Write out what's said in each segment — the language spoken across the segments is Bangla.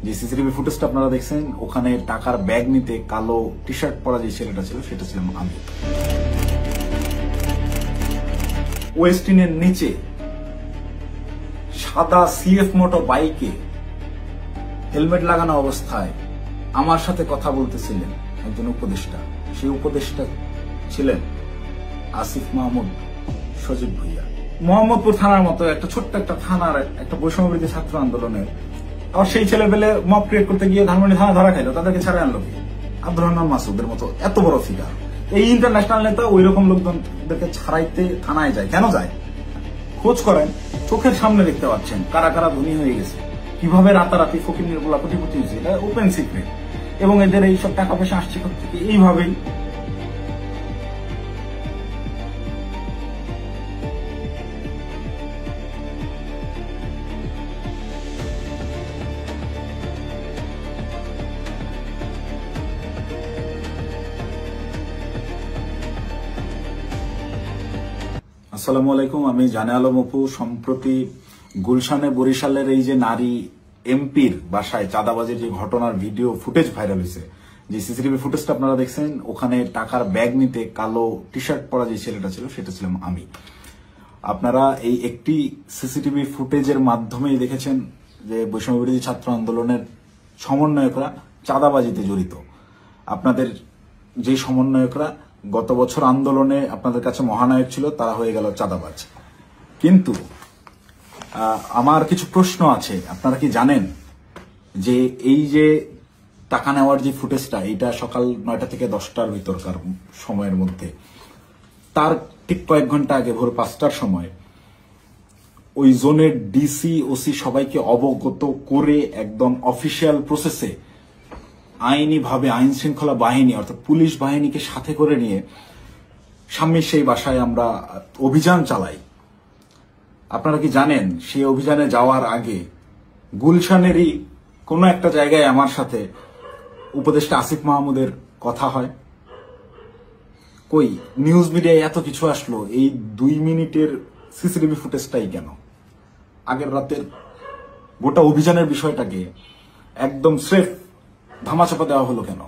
যে সিসিটিভি ফুটেজটা আপনারা দেখছেন, ওখানে টাকার ব্যাগ নিতে কালো টি শার্ট পরা যে ছেলেটা ছিল সেটা ছিলাম আমি। ওয়েস্টিনের নিচে সাদা সিএফ মোটর বাইকে হেলমেট লাগানো অবস্থায় আমার সাথে কথা বলতেছিলেন একজন উপদেষ্টা। সেই উপদেষ্টা ছিলেন আসিফ মাহমুদ সজীব ভুইয়া। মোহাম্মদপুর থানার মতো একটা ছোট্ট একটা থানার একটা বৈষম্যবিরোধী ছাত্র আন্দোলনের আর সেই ছেলেপেলে মব ক্রিয়েট করতে গিয়ে ধানমন্ডি থানা ধরা খাইলো, তাদেরকে ছাড়ে আনলো কি? আব্দুর রহমান মাসুদের মতো এত বড় ফিগার, এই ইন্টারন্যাশনাল নেতা ওই রকম লোকজনদেরকে ছাড়াইতে থানায় যায় কেন যায়? খোঁজ করেন, চোখের সামনে দেখতে পাচ্ছেন কারা কারা ধনী হয়ে গেছে, কিভাবে রাতারাতি ফকির গুলা কোটিপতি হয়েছে, এটা ওপেন সিক্রেট। এবং এদের এইসব টাকা পয়সা আসছে থেকে এইভাবেই। আসসালামু আলাইকুম, আমি জানে আলম অপু। সম্প্রতি গুলশানে বরিশালের এই যে নারী এমপির বাসায় চাঁদাবাজির যে ঘটনার ভিডিও ফুটেজ ভাইরাল হয়েছে, যে সিসিটিভি ফুটেজটা আপনারা দেখছেন, ওখানে টাকার ব্যাগ নিতে কালো টি শার্ট পরা যে ছেলেটা ছিল সেটা ছিলাম আমি। আপনারা এই একটি সিসিটিভি ফুটেজের মাধ্যমেই দেখেছেন যে বৈষম্যবিরোধী ছাত্র আন্দোলনের সমন্বয়করা চাঁদাবাজিতে জড়িত। আপনাদের যে সমন্বয়করা গত বছর আন্দোলনে আপনাদের কাছে মহানায়ক ছিল, তারা হয়ে গেল চাঁদাবাজ। কিন্তু আমার কিছু প্রশ্ন আছে। আপনারা কি জানেন যে এই যে টাকা নেওয়ার যে ফুটেজটা, এটা সকাল 9টা থেকে 10টার ভিতরকার সময়ের মধ্যে, তার ঠিক কয়েক ঘন্টা আগে ভোর 5টার সময় ওই জোনের ডিসি ওসি সবাইকে অবগত করে একদম অফিসিয়াল প্রসেসে আইনিভাবে আইন শৃঙ্খলা বাহিনী অর্থাৎ পুলিশ বাহিনীকে সাথে করে নিয়ে স্বামীর সেই বাসায় আমরা অভিযান চালাই। আপনারা কি জানেন সেই অভিযানে যাওয়ার আগে গুলশানেরই কোনো একটা জায়গায় আমার সাথে উপদেষ্টা আসিফ মাহমুদের কথা হয়? কই নিউজ মিডিয়ায় এত কিছু আসলো, এই 2 মিনিটের সিসিটিভি ফুটেজটাই কেন? আগের রাতের গোটা অভিযানের বিষয়টাকে একদম স্রেফ ধামাচাপা দেওয়া হলো কেন?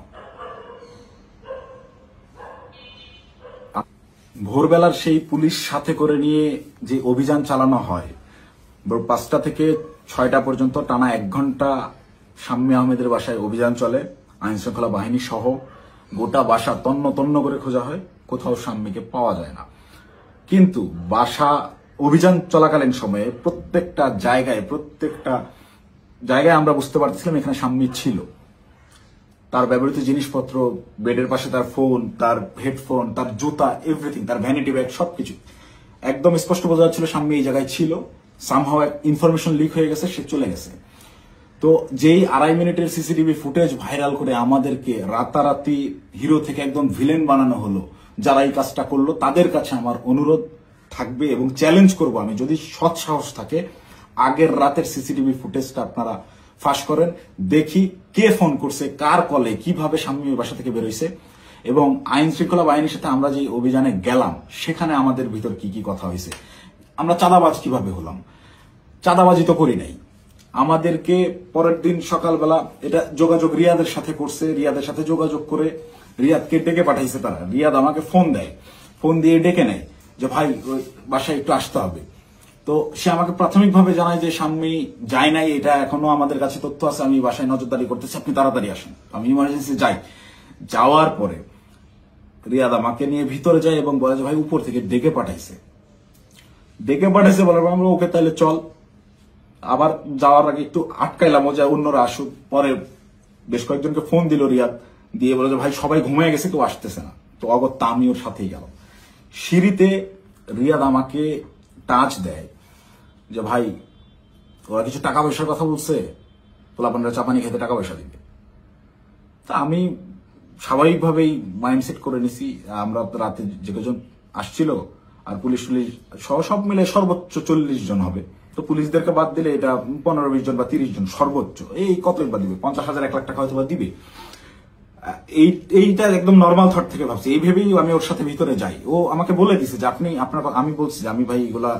ভোরবেলার সেই পুলিশ সাথে করে নিয়ে যে অভিযান চালানো হয়, 5টা থেকে 6টা পর্যন্ত টানা 1 ঘন্টা শাম্মী আহমেদের বাসায় অভিযান চলে। আইন শৃঙ্খলা বাহিনী সহ গোটা বাসা তন্ন তন্ন করে খোঁজা হয়, কোথাও শাম্মীকে পাওয়া যায় না। কিন্তু বাসা অভিযান চলাকালীন সময়ে প্রত্যেকটা জায়গায় আমরা বুঝতে পারছিলাম এখানে শাম্মী ছিল। তার ব্যবহৃত জিনিসপত্র, বেডের পাশে তার ফোন, তার হেডফোন, তার জুতা, এভরিথিং, তার ভ্যানিটি ব্যাগ, সবকিছু একদম স্পষ্ট বোঝা যাচ্ছিল শাম্মী এই জায়গায় ছিল। সামহাও ইনফরমেশন লিক হয়ে গেছে, সে চলে গেছে। তো যেই 2.5 মিনিটের সিসিটিভি ফুটেজ ভাইরাল করে আমাদেরকে রাতারাতি হিরো থেকে একদম ভিলেন বানানো হলো, যারা এই কাজটা করলো তাদের কাছে আমার অনুরোধ থাকবে এবং চ্যালেঞ্জ করব আমি, যদি সৎ সাহস থাকে আগের রাতের সিসিটিভি ফুটেজটা আপনারা ফাঁস করেন, দেখি কে ফোন করছে, কার কলে, কিভাবে শাম্মীর বাসা থেকে বেরোইছে, এবং আইন শৃঙ্খলা বাহিনীর সাথে আমরা যে অভিযানে গেলাম সেখানে আমাদের ভিতর কি কি কথা হয়েছে। আমরা চাঁদাবাজ কিভাবে হলাম? চাঁদাবাজি তো করি নাই। আমাদেরকে পরের দিন সকালবেলা এটা যোগাযোগ রিয়াদের সাথে করছে, রিয়াদের সাথে যোগাযোগ করে রিয়াদকে ডেকে পাঠাইছে তারা। রিয়াদ আমাকে ফোন দেয়, ফোন দিয়ে ডেকে নেয় যে ভাই ওই বাসায় একটু আসতে হবে। তো সে আমাকে প্রাথমিকভাবে জানায় যে শাম্মী যায় নাই, এটা এখনো আমাদের কাছে তথ্য আছে, আমি বাসায় নজরদারি করতেছি, আপনি তাড়াতাড়ি আসেন। আমি ইমার্জেন্সি যাই। যাওয়ার পরে রিয়াদ আমাকে নিয়ে ভিতরে যায় এবং বলে যে ভাই উপর থেকে ডেকে পাঠাইছে বলার পর আমরা ওকে তাহলে চল। আবার যাওয়ার আগে একটু আটকাইলাম যে অন্যরা আসুক। পরে বেশ কয়েকজনকে ফোন দিল রিয়াদ, দিয়ে বলে যে ভাই সবাই ঘুমিয়ে গেছে, কেউ আসতেছে না। তো অগত্যা আমি ওর সাথেই গেলাম। সিঁড়িতে রিয়াদ আমাকে টাচ দেয় যে ভাই ওরা কিছু টাকা পয়সার কথা বলছে, পোলাপানরা চাপানি খেতে টাকা পয়সা দিবে। তা আমি স্বাভাবিকভাবেই মাইন্ডসেট করে নিছি, আমরা রাতে যে কজন আসছিল আর পুলিশ সব মিলে সর্বোচ্চ 40 জন হবে। তো পুলিশদেরকে বাদ দিলে এটা 15-20 জন বা 30 জন সর্বোচ্চ। এই কতই বা দিবে, 50,000 1 লাখ টাকা হয়তো বা দিবে। এইটা একদম নর্মাল থট থেকে ভাবছি। এই ভেবেই আমি ওর সাথে ভিতরে যাই। ও আমাকে বলে দিছে যে আমি বলছি যে আমি ভাই এগুলা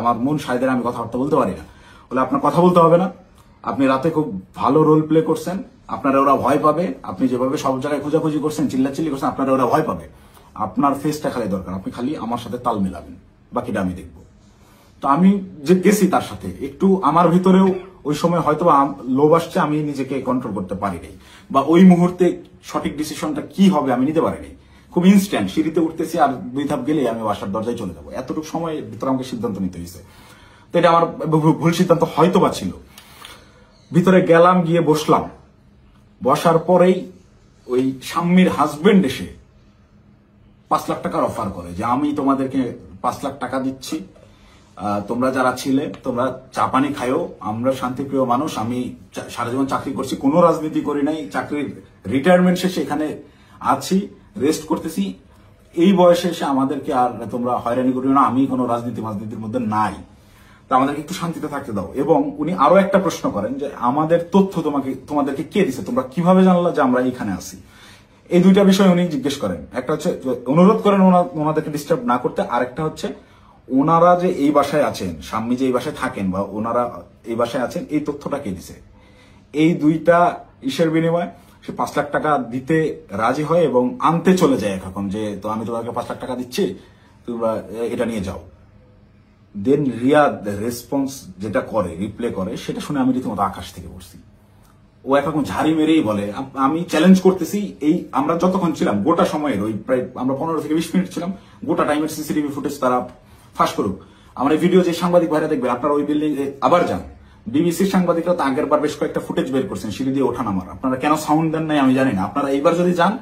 আমার মন সাইদের, আমি কথাবার্তা বলতে পারি না। বলে আপনার কথা বলতে হবে না, আপনি রাতে খুব ভালো রোল প্লে করছেন, আপনারা ওরা ভয় পাবে। আপনি যেভাবে সব জায়গায় খোঁজাখুঁজি করছেন, চিল্লাচিল্লি করছেন, আপনারা ওরা ভয় পাবে। আপনার ফেসটা খালি দরকার, আপনি খালি আমার সাথে তাল মেলাবেন, বাকিটা আমি দেখবো। তো আমি যে গেছি তার সাথে একটু আমার ভিতরেও ওই সময় হয়তো লোভ আসছে, আমি নিজেকে কন্ট্রোল করতে পারিনি, বা ওই মুহূর্তে সঠিক ডিসিশনটা কি হবে আমি নিতে পারিনি। খুব ইনস্ট্যান্ট সিঁড়িতে উঠতেছি আর 2 ধাপ গেলে আমি বাসার দরজায় চলে যাবো, এতটুকু সময়ের ভিতরে আমাকে সিদ্ধান্ত নিতে হয়েছে। তো এটা আমার ভুল সিদ্ধান্ত হয়তো বা ছিল। ভিতরে গেলাম, গিয়ে বসলাম। বসার পরেই ওই শাম্মীর হাজবেন্ড এসে 5 লাখ টাকার অফার করে যে আমি তোমাদেরকে 5 লাখ টাকা দিচ্ছি, তোমরা যারা ছিলে তোমরা চা পানি খায়ও, আমরা শান্তিপ্রিয় মানুষ, আমি সারা জীবন চাকরি করছি, কোনো রাজনীতি করি নাই, চাকরির রিটায়ারমেন্ট শেষে এখানে আছি, রেস্ট করতেছি, এই বয়সে এসে আমাদেরকে আর তোমরা হয়রানি করিও না, আমি কোনো রাজনীতির মধ্যে নাই, তা আমাদেরকে একটু শান্তিতে থাকতে দাও। এবং উনি আরো একটা প্রশ্ন করেন যে আমাদের তথ্য তোমাদেরকে কে দিছে, তোমরা কিভাবে জানলা যে আমরা এখানে আছি। এই 2টা বিষয় উনি জিজ্ঞেস করেন। একটা হচ্ছে অনুরোধ করেন ওনাদেরকে ডিস্টার্ব না করতে, আরেকটা হচ্ছে ওনারা যে এই বাসায় আছেন, স্বামী যে এই বাসায় থাকেন বা ওনারা এই বাসায় আছেন, এই তথ্যটা কে দিছে। এই 2টা ইসের বিনিময়ে সে 5 লাখ টাকা দিতে রাজি হয় এবং আনতে চলে যায় এখন, যে তো আমি তোমাকে 5 লাখ টাকা দিচ্ছি, তোমরা এটা নিয়ে যাও। দেন রিয়াদ রেসপন্স যেটা করে, রিপ্লে করে, সেটা শুনে আমি রীতিমতো আকাশ থেকে পড়ছি। ও একরকম ঝাড়ি মেরেই বলে আমি চ্যালেঞ্জ করতেছি, এই আমরা যতক্ষণ ছিলাম গোটা সময়ের ওই প্রায় আমরা 15 থেকে 20 মিনিট ছিলাম, গোটা টাইমের সিসিটিভি ফুটেজ তারা ফাঁস করুক। আমার এই ভিডিও যে সাংবাদিক ভাইরা দেখবেন, আপনারা ওই বিল্ডিং আবার যান, বিবিসির সাংবাদিকরা তো আগের বার বেশ কয়েকটা ফুটেজ বের করছেন সিঁড়ি দিয়ে ওঠা নামার, আপনারা কেন সাউন্ড দেন নাই আমি জানি না। আপনারা এইবার যদি যান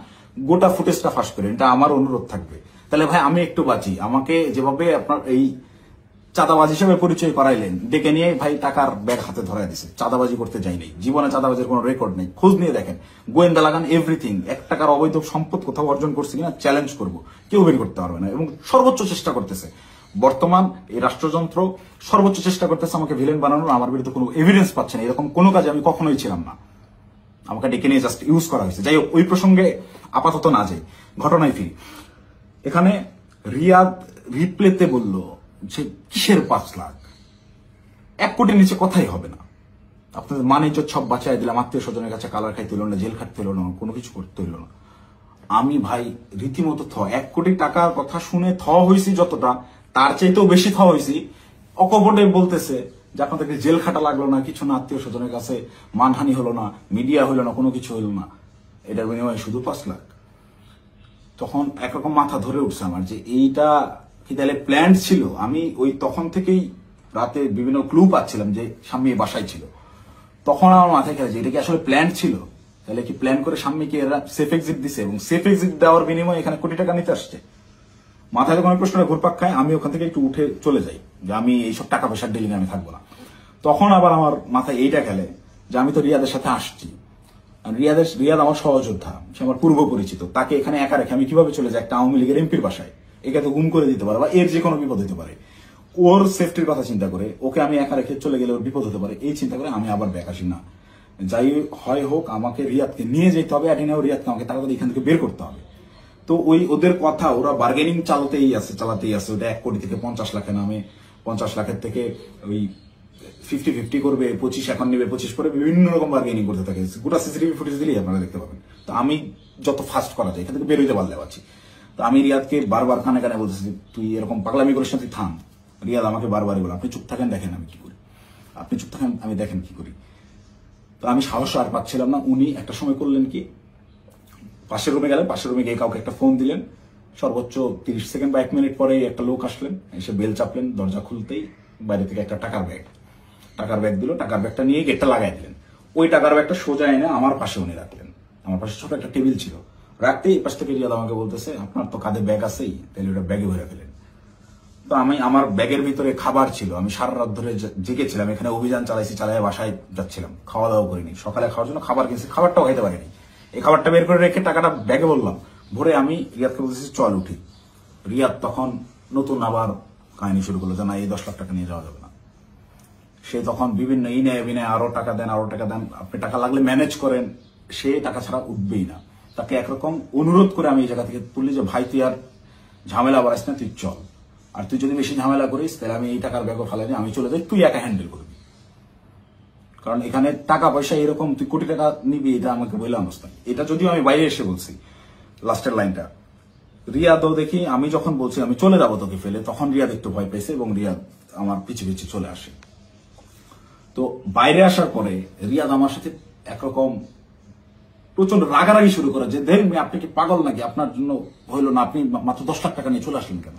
গোটা ফুটেজটা ফাঁস করেন, এটা আমার অনুরোধ থাকবে। তাহলে ভাই আমি একটু বাঁচি। আমাকে যেভাবে আপনার এই চাঁদাবাজ হিসেবে পরিচয় করাইলেন, ডেকে নিয়ে ভাই টাকার ব্যাগ হাতে ধরাই দিছে, চাঁদাবাজি করতে যাই নাই, জীবনে চাঁদাবাজির কোনো রেকর্ড নেই, খোঁজ নিয়ে দেখেন, গোয়েন্দা লাগান, এভরিথিং। 1 টাকার অবৈধ সম্পদ কোথাও অর্জন করছে কিনা চ্যালেঞ্জ করবো, কেউ বের করতে পারবে না। এবং সর্বোচ্চ চেষ্টা করতেছে বর্তমান এই রাষ্ট্রযন্ত্র, সর্বোচ্চ চেষ্টা করতেছে আমাকে ভিলেন বানানোর। আমার বিরুদ্ধে কোনো এভিডেন্স পাচ্ছে না, এরকম কোনো কাজে আমি কখনোই ছিলাম না, আমাকে ডেকে নিয়ে জাস্ট ইউজ করা হয়েছে। যাই হোক, ওই প্রসঙ্গে আপাতত না যাই, ঘটনায় ফিরি। এখানে রিয়াদ রিপ্লেতে বলল যে কিসের 5 লাখ, 1 কোটির নিচে কথাই হবে না, আপনাদের মানিজ্য সব বাঁচাই দিলাম, আত্মীয় স্বজনের কাছে কালার খাইতে হইল না, জেল খাটতে হইল না, কোনো কিছু করতে হইল না। আমি ভাই রীতিমতো 1 কোটি টাকার কথা শুনে হয়েছি যতটা, তার চাইতেও বেশি হয়েছি। অকপটে বলতেছে যে আপনাদেরকে জেল খাটা লাগলো না, কিছু না, আত্মীয় স্বজনের কাছে মানহানি হলো না, মিডিয়া হইলো না, কোনো কিছু হইল না, এটার বিনিময়ে শুধু 5 লাখ। তখন একরকম মাথা ধরে উঠছে আমার যে এইটা কি তাহলে প্ল্যান ছিল। আমি ওই তখন থেকেই রাতে বিভিন্ন ক্লু পাচ্ছিলাম যে স্বামী বাসায় ছিল, তখন আমার মাথায় খেলেছে এটা কি আসলে প্ল্যান ছিল। তাহলে কি প্ল্যান করে স্বামীকে এরা সেফ এক্সিট দিছে এবং সেফ এক্সিট দেওয়ার বিনিময়ে এখানে কোটি টাকা নিতে আসছে। মাথায় যখন প্রশ্নটা ঘুরপাক খায়, আমি ওখান থেকে একটু উঠে চলে যাই যে আমি এইসব টাকা পয়সার ডিলিং আমি থাকবো না। তখন আবার আমার মাথায় এইটা খেলে যে আমি তো রিয়াদের সাথে আসছি, রিয়াদ আমার সহযোদ্ধা, সে আমার পূর্ব পরিচিত, তাকে এখানে একা রেখে আমি কিভাবে চলে যাই একটা আওয়ামী লীগের এমপির বাসায়, একে তো গুম করে দিতে পারে বা এর যে কোনো বিপদ হতে পারে। ওর সেফটির কথা চিন্তা করে ওকে আমি একা রেখে চলে গেলে ওর বিপদ হতে পারে, এই চিন্তা করে আমি আবার ব্যাক আসি না। যাই হয় হোক, আমাকে রিয়াদকে নিয়ে যেতে হবে, অ্যাডিনাও রিয়াদকে আমাকে তাড়াতাড়ি এখান থেকে বের করতে হবে। তো ওই ওদের কথা, ওরা বার্গেনিং চালাতেই আছে। ওটা 1 কোটি থেকে 50 লাখে নামে, 50 লাখের থেকে ওই 50-50 করবে, 25 এখন নেবে, 25 করে বিভিন্ন রকম বার্গেনিং করতে থাকে। গোটা সিসিটিভি ফুটেজ দিলেই আপনারা দেখতে পাবেন। তো আমি যত ফাস্ট করা যায় এখান থেকে বের হইতে পারলে পারছি। তো আমি রিয়াদকে বারবার কানে কানে বলতেছি তুই এরকম পাগলামি করিস না, তুই থাম। রিয়াদ আমাকে বারবারই বলে আপনি চুপ থাকেন, দেখেন আমি কি করি, আপনি চুপ থাকেন, আমি দেখেন কি করি। তো আমি সাহস আর পাচ্ছিলাম না। উনি একটা সময় করলেন কি, পাশের রুমে গেলেন, পাশের রুমে গিয়ে কাউকে একটা ফোন দিলেন, সর্বোচ্চ 30 সেকেন্ড বা 1 মিনিট পরে একটা লোক আসলেন, এসে বেল চাপলেন, দরজা খুলতেই বাইরে থেকে একটা টাকার ব্যাগ দিল, টাকার ব্যাগটা নিয়ে গেটটা লাগাই দিলেন। ওই টাকার ব্যাগটা সোজা এনে আমার পাশে উনি রাখলেন, আমার পাশে ছোট একটা টেবিল ছিল, রাখতেই এই পাশ থেকে রিয়াদ আমাকে বলতেছে আপনার তো কাঁধে ব্যাগ আছেই, তাহলে ওটা ব্যাগে ভরে ফেলেন। তো আমি, আমার ব্যাগের ভিতরে খাবার ছিল, আমি সারা রাত ধরে জেগেছিলাম, এখানে অভিযান চালিয়ে বাসায় যাচ্ছিলাম, খাওয়া দাওয়া করিনি, সকালে খাওয়ার জন্য খাবার কিনছি, খাবারটাও খাইতে পারিনি। এই খাবারটা বের করে রেখে টাকাটা ব্যাগে বললাম ভরে, আমি রিয়াদকে বলতেছি চল উঠি। রিয়াদ তখন নতুন আবার কাহিনী শুরু করলো যে না, এই 10 লাখ টাকা নিয়ে যাওয়া যাবে না। সে তখন বিভিন্ন ইনে বিনে আরো টাকা দেন, আপনি টাকা লাগলে ম্যানেজ করেন, সে টাকা ছাড়া উঠবেই না। তাকে একরকম অনুরোধ করে আমি এই জায়গা থেকে তুললি যে ভাই তুই আর ঝামেলা বাড়াইস না, তুই চল, আর তুই যদি বেশি ঝামেলা করিস তাহলে আমি এই টাকার ব্যাগও ফেলাই আমি চলে যাই, তুই একা হ্যান্ডেল করবি। কারণ এখানে টাকা পয়সা এরকম তুই কোটি টাকা নিবি এটা আমাকে বললাম অবস্থা। এটা যদিও আমি বাইরে এসে বলছি লাস্টের লাইনটা। রিয়াদও দেখি আমি যখন বলছি আমি চলে যাবো তোকে ফেলে, তখন রিয়াদ একটু ভয় পেয়েছে এবং রিয়াদ আমার পিছে পিছে চলে আসে। তো বাইরে আসার পরে রিয়াদ আমার সাথে একরকম প্রচন্ড রাগারাগি শুরু করে যে ধরেন আপনি কি পাগল নাকি, আপনার জন্য হইলো না, আপনি মাত্র 10 লাখ টাকা নিয়ে চলে আসলেন কেন?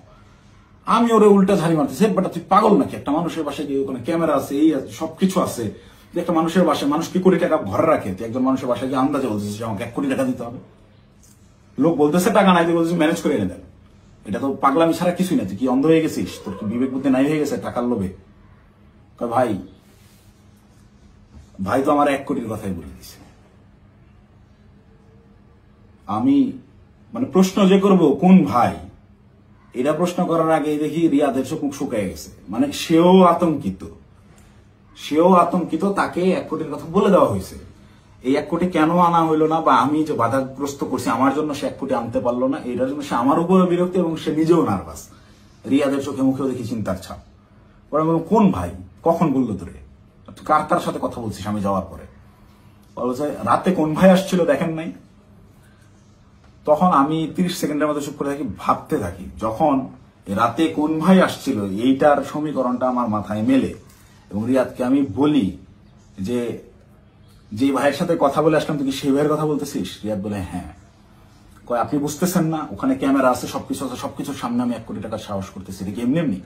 আমি ওরে উল্টা ঝাড়ি মারতেছি, বাট তুই পাগল নাকি? একটা মানুষের বাসায় গিয়ে ওখানে ক্যামেরা আছে, এই আছে, সবকিছু আছে, একটা মানুষের বাসায় মানুষ কি কোটি টাকা ঘরে রাখে, তুই একজন মানুষের বাসায় গিয়ে আন্দাজে বলতেছিস আমাকে 1 কোটি টাকা দিতে হবে? লোক বলতেছে টাকা নাই, তুই বলছিস ম্যানেজ করে এনে দেন। এটা তো পাগলামি ছাড়া কিছুই না। তুই কি অন্ধ হয়ে গেছিস? তোর কি বিবেক বুদ্ধি নাই হয়ে গেছে টাকার লোভে? ভাই ভাই তো আমার 1 কোটির কথাই বলে দিছে। আমি মানে প্রশ্ন যে করব কোন ভাই, এটা প্রশ্ন করার আগে দেখি রিয়াদের চোখ মুখ শুকায় গেছে। মানে সেও আতঙ্কিত, তাকে 1 কোটির কথা বলে দেওয়া হয়েছে। এই 1 কোটি কেন আনা হইলো না, বা আমি যে বাধাগ্রস্ত করছি আমার জন্য সে 1 কোটি আনতে পারলো না, এটার জন্য সে আমার উপরে বিরক্ত এবং সে নিজেও নার্ভাস। রিয়াদের চোখে মুখেও দেখি চিন্তার ছাপ। পরে আমি বললাম, কোন ভাই, কখন বললো তোরে? তুই কার সাথে কথা বলছিস আমি যাওয়ার পরে? বলছে রাতে কোন ভাই আসছিল দেখেন নাই? তখন আমি 30 সেকেন্ডের মতো চুপ করে থাকি, ভাবতে থাকি। যখন রাতে কোন ভাই আসছিল এইটার সমীকরণটা আমার মাথায় মেলে এবং রিয়াদকে আমি বলি যে ভাইয়ের সাথে কথা বলে আসলাম তুই কি সেই ভাইয়ের কথা বলতেছিস? রিয়াদ বলে হ্যাঁ। কয় আপনি বুঝতেছেন না ওখানে ক্যামেরা আছে, সবকিছু আছে, সবকিছুর সামনে আমি 1 কোটি টাকার সাহস করতেছি, এটা কি এমনি?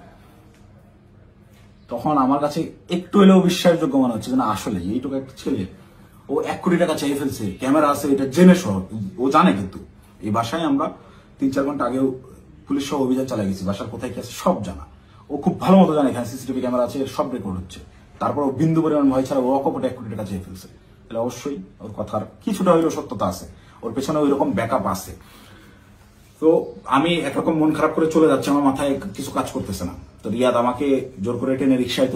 তখন আমার কাছে একটু হলেও বিশ্বাসযোগ্য মনে হচ্ছে না আসলে এইটুকু একটা ছেলে ও 1 কোটি টাকা চেয়ে ফেলছে, ক্যামেরা আছে এটা জেনে সহ ও জানে। কিন্তু এই বাসায় আমরা 3-4 ঘন্টা আগেও পুলিশ সহ অভিযান চালিয়ে গেছি, বাসার কোথায় কি আছে সব জানা। ও খুব ভালো মতো জানে এখানে সিসিটিভি ক্যামেরা আছে, সব রেকর্ড হচ্ছে। তারপর ও বিন্দু পরিমাণ ভয় ছাড়া ও অকপটে 1 কোটি টাকা চেয়ে ফেলছে। তাহলে অবশ্যই ওর কথার কিছুটা হইলেও সত্যতা আছে, ওর পেছনে ওই রকম ব্যাকআপ আছে। তো আমি একরকম মন খারাপ করে চলে যাচ্ছে, আমার মাথায় কিছু কাজ করতেছে না। তো রিয়াদ আমাকে জোর করে টেনে রিক্সায়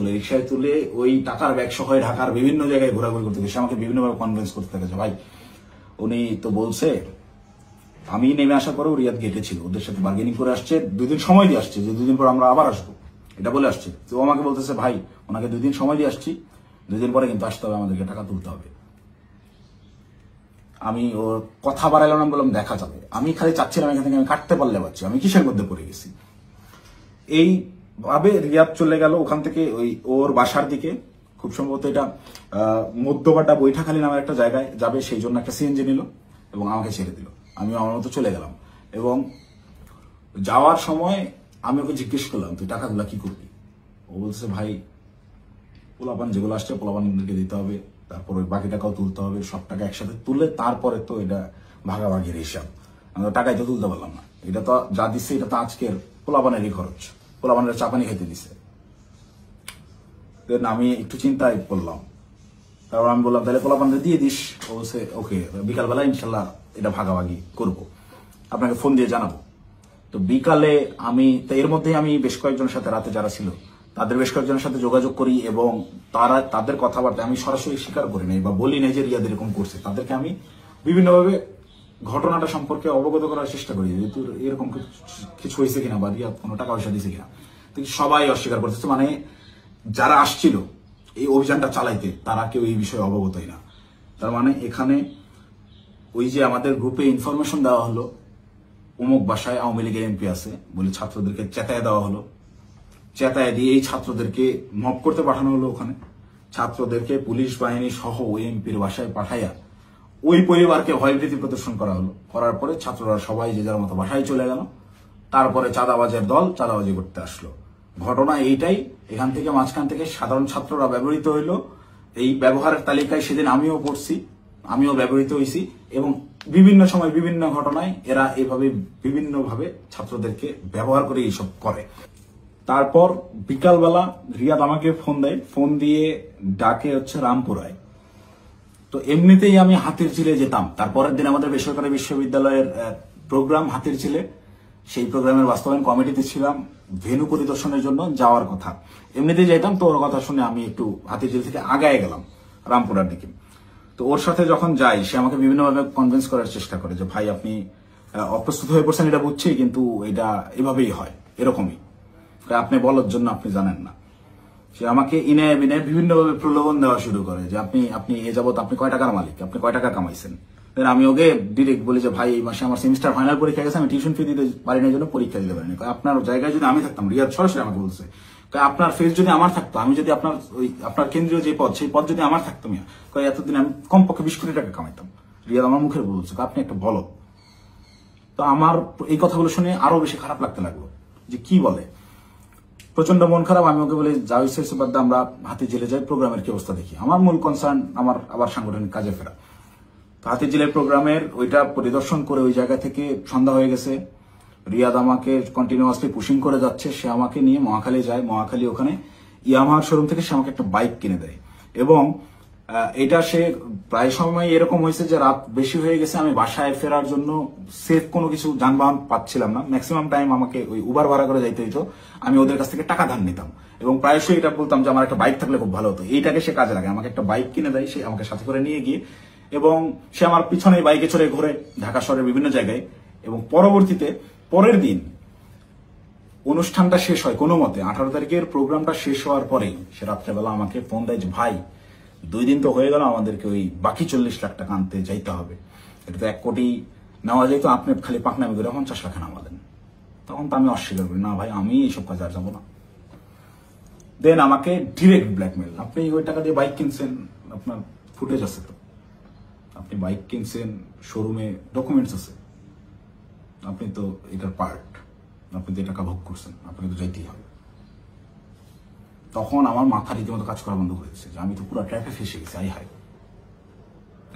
তুলে ওই টাকার ব্যাগ সহ ঢাকার বিভিন্ন জায়গায় ঘোরাঘুরি করতে গেছে। আমাকে বিভিন্নভাবে কনভিন্স করতে থাকে, ভাই উনি তো বলছে। আমি নেমে আসার পরেও রিয়াদ গেটে ছিল, ওদের সাথে বার্গেনিং করে আসছে, 2 দিন সময় দিয়ে আসছে যে 2 দিন পর আমরা আবার আসবো, এটা বলে আসছে। তো আমাকে বলতেছে ভাই ওনাকে 2 দিন সময় দিয়ে আসছি, 2 দিন পরে কিন্তু আসতে হবে, আমাদেরকে টাকা তুলতে হবে। আমি ওর কথা বাড়াইলাম না, বললাম দেখা যাবে। আমি খালি চাচ্ছিলাম এখান থেকে আমি কাটতে পারলে পারছি, আমি কিসের মধ্যে পড়ে গেছি। এইভাবে রিয়াদ চলে গেল ওখান থেকে ওই ওর বাসার দিকে। খুব সম্ভবত এটা মধ্যবাড্ডা বৈঠাখালী নামের একটা জায়গায় যাবে, সেই জন্য একটা সিএনজি নিল এবং আমাকে ছেড়ে দিল। আমি আমার মতো চলে গেলাম এবং যাওয়ার সময় আমি ওকে জিজ্ঞেস করলাম তুই টাকাগুলা কি করবি? ও বলছে ভাই পোলাপান যেগুলো আসছে পোলাপানকে দিতে হবে, তারপর ওই বাকি টাকাও তুলতে হবে, সব টাকা একসাথে তুলে তারপরে তো এটা ভাগাভাগির হিসাব। আমরা টাকাই তো তুলতে পারলাম না, এটা তো যা দিচ্ছে এটা তো আজকের পোলাপানেরই খরচ, পোলাপানের চাপানি খেতে দিছে। দেন আমি একটু চিন্তায় পড়লাম, তারপর আমি বললাম তাহলে পোলাপানটা দিয়ে দিস। ও বলছে ওকে, বিকালবেলা ইনশাল্লাহ এটা ভাগাভাগি করব, আপনাকে ফোন দিয়ে জানাবো। তো বিকালে আমি এর মধ্যে আমি বেশ কয়েকজনের সাথে রাতে যারা ছিল তাদের বেশ কয়েকজনের সাথে যোগাযোগ করি এবং তাদের কথাবার্তা আমি সরাসরি স্বীকার করি নাই বা বলি নাই যে রিয়াদ এরকম করছে। তাদেরকে আমি বিভিন্নভাবে ঘটনাটা সম্পর্কে অবগত করার চেষ্টা করি যে তোর এরকম কিছু হয়েছে কিনা বা রিয়াদ কোনো টাকা পয়সা দিয়েছে কিনা। তো সবাই অস্বীকার করতেছে, মানে যারা আসছিল এই অভিযানটা চালাইতে তারা কেউ এই বিষয়ে অবগতই না। তার মানে এখানে ওই যে আমাদের গ্রুপে ইনফরমেশন দেওয়া হলো অমুক বাসায় আওয়ামী লীগের এমপি আছে বলে ছাত্রদেরকে চেতায় দেওয়া হলো, চেতায় দিয়ে এই ছাত্রদেরকে মব করতে পাঠানো হলো। ওখানে ছাত্রদেরকে পুলিশ বাহিনী সহ ওই এমপির বাসায় পাঠাইয়া ওই পরিবারকে ভয়ভীতি প্রদর্শন করা হলো। করার পরে ছাত্ররা সবাই যে যার মতো বাসায় চলে গেল। তারপরে চাঁদাবাজের দল চাঁদাবাজি করতে আসলো। ঘটনা এইটাই। এখান থেকে মাঝখান থেকে সাধারণ ছাত্ররা ব্যবহৃত হইল। এই ব্যবহারের তালিকায় সেদিন আমিও পড়ছি, আমিও ব্যবহৃত হয়েছি এবং বিভিন্ন সময় বিভিন্ন ঘটনায় এরা এভাবে বিভিন্নভাবে ছাত্রদেরকে ব্যবহার করে এইসব করে। তারপর বিকালবেলা রিয়াদ আমাকে ফোন দেয়, ফোন দিয়ে ডাকে হচ্ছে রামপুরায়। তো এমনিতেই আমি হাতিরঝিলে যেতাম, তারপরের দিন আমাদের বেসরকারি বিশ্ববিদ্যালয়ের প্রোগ্রাম হাতিরঝিলে, সেই প্রোগ্রামের বাস্তবায়ন কমিটিতে ছিলাম, ভেন্যু পরিদর্শনের জন্য যাওয়ার কথা। এমনিতেই যাইতাম, তো ওর কথা শুনে আমি একটু হাতিরঝিল থেকে আগায় গেলাম রামপুরার দিকে। তো ওর সাথে যখন যাই সে আমাকে বিভিন্নভাবে কনভিন্স করার চেষ্টা করে যে ভাই আপনি অপ্রস্তুত হয়ে পড়ছেন এটা বুঝছি, কিন্তু এটা এভাবেই হয়, এরকমই আপনি বলার জন্য আপনি জানেন না। সে আমাকে ইনায় বিনায় বিভিন্নভাবে প্রলোভন দেওয়া শুরু করে যে আপনি এ যাবত আপনি কয় টাকার মালিক, আপনি কয় টাকা কামাইছেন। দেন আমি ওকে ডিরেক্ট বলি যে ভাই এই মাসে আমার সেমিস্টার ফাইনাল পরীক্ষা গেছে, আমি টিউশন ফি দিতে পারি না, জন্য পরীক্ষা দিতে পারিনি। আপনার জায়গায় যদি আমি থাকতাম, রিয়াদ সরাসরি আমাকে বলছে আপনার ফেস যদি আমার থাকতো, আমি যদি আপনার কেন্দ্রীয় যে পদ, সেই পদ যদি আমার থাকতো মিয়া, এতদিন আমি কমপক্ষে 20 কোটি টাকা কামাইতাম। রিয়াদ আমার মুখের বলছে আপনি একটা বলো। তো আমার এই কথাগুলো শুনে আরো বেশি খারাপ লাগতে লাগলো যে কি বলে, প্রচন্ড মন খারাপ। আমি ওকে বলি যা হয়েছে বাদ, আমরা হাতি জেলে যাই, প্রোগ্রামের কি অবস্থা দেখি। আমার মূল কনসার্ন আমার আবার সাংগঠনিক কাজে ফেরা। তো হাতি জেলের প্রোগ্রামের ওইটা পরিদর্শন করে ওই জায়গা থেকে সন্ধ্যা হয়ে গেছে। রিয়াদ আমাকে কন্টিনিউয়াসলি পুশিং করে যাচ্ছে। সে আমাকে নিয়ে মহাখালী যায়। মহাখালী ওখানে ইয়ামাহার শোরুম থেকে সে আমাকে একটা বাইক কিনে দেয়। এবং এটা সে প্রায় সময় এরকম হয়েছে যে রাত বেশি হয়ে গেছে, আমি বাসায় ফেরার জন্য সেফ কোনো কিছু যানবাহন পাচ্ছিলাম না। ম্যাক্সিমাম টাইম আমাকে ওই উবার ভাড়া করে যাইতে হইতো। আমি ওদের কাছ থেকে টাকা ধার নিতাম এবং প্রায়শই এটা বলতাম যে আমার একটা বাইক থাকলে খুব ভালো হতো। এইটাকে সে কাজে লাগে, আমাকে একটা বাইক কিনে দেয়। সে আমাকে সাথে করে নিয়ে গিয়ে এবং সে আমার পিছনে বাইকে চড়ে ঘুরে ঢাকা শহরের বিভিন্ন জায়গায়। এবং পরবর্তীতে পরের দিন অনুষ্ঠানটা শেষ হয় কোনো মতে, 18 তারিখের প্রোগ্রামটা শেষ হওয়ার পরেই সে রাত্রেবেলা আমাকে ফোন দেয় যে ভাই 2 দিন তো হয়ে গেল, আমাদেরকে ওই বাকি 40 লাখ টাকা আনতে যাইতে হবে। এটা তো 1 কোটি নেওয়া যেত, আপনি খালি পাকনামি করে 50 লাখ নামালেন। তখন তো আমি অস্বীকার করি, না ভাই আমি এইসব কাজে আর যাবো না। দেন আমাকে ডিরেক্ট ব্ল্যাকমেল, আপনি ওই টাকা দিয়ে বাইক কিনছেন, আপনার ফুটেজ আছে তো, আপনি বাইক কিনছেন, শোরুমে ডকুমেন্টস আছে, আপনি তো এটার পার্ট, আপনি তো টাকা ভোগ করছেন, আপনাকে তো যাইতেই হবে। তখন আমার মাথা রীতিমতো কাজ করা বন্ধ করে দিচ্ছে যে আমি তো পুরো ট্র্যাপে ফেসে গেছি। আই হাই,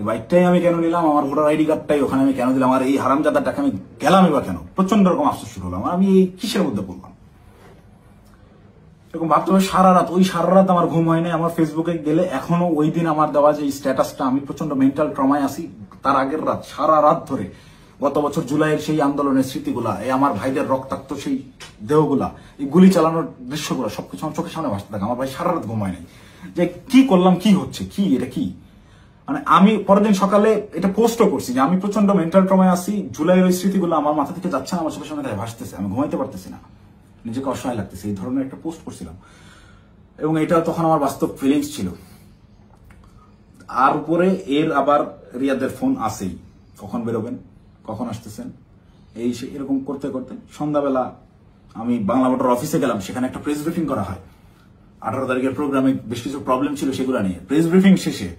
বাইকটাই আমি কেন নিলাম, আমার ভোটার আইডি কার্ডটাই ওখানে আমি কেন দিলাম, আর এই হারামজাদার টাকা আমি গেলামই বা কেন? প্রচন্ড রকম আফসোস শুরু হলাম, আমি এই কিসের মধ্যে পড়লাম এরকম ভাবতে হবে। সারা রাত আমার ঘুম হয় নাই। আমার ফেসবুকে গেলে এখনো ওই দিন আমার দেওয়া যে স্ট্যাটাসটা, আমি প্রচন্ড মেন্টাল ট্রমায় আছি। তার আগের রাত সারা রাত ধরে গত বছর জুলাইয়ের সেই আন্দোলনের স্মৃতিগুলা, এই আমার ভাইদের রক্তাক্ত সেই দেহগুলা, এই গুলি চালানোর দৃশ্যগুলো সবকিছু আমার চোখের সামনে ভাসতে থাকে। আমার ভাই সারা রাত ঘুমায় নাই যে কি করলাম, কি হচ্ছে, কি এটা কি। মানে আমি পরের দিন সকালে এটা পোস্টও করছি যে আমি প্রচন্ড মেন্টাল ট্রমায় আছি। জুলাইয়ের ওই স্মৃতিগুলো আমার মাথা থেকে যাচ্ছে না, আমার চোখের সামনে ভাসতেছে, আমি ঘুমাইতে পারতেছি না, নিজেকে অসহায় লাগতেছে। এই ধরনের একটা পোস্ট করছিলাম এবং এটা তখন আমার বাস্তব ফিলিংস ছিল। আর উপরে এর আবার রিয়াদের ফোন আসেই, কখন বেরোবেন, কখন আসতেছেন, এই এরকম করতে করতে সন্ধ্যাবেলা আমি বাংলা মোটর অফিসে গেলাম। সেখানে একটা প্রেস ব্রিফিং করা হয় 18 তারিখের প্রোগ্রামে, বেশ কিছু প্রবলেম ছিল সেগুলো নিয়ে। প্রেস ব্রিফিং শেষে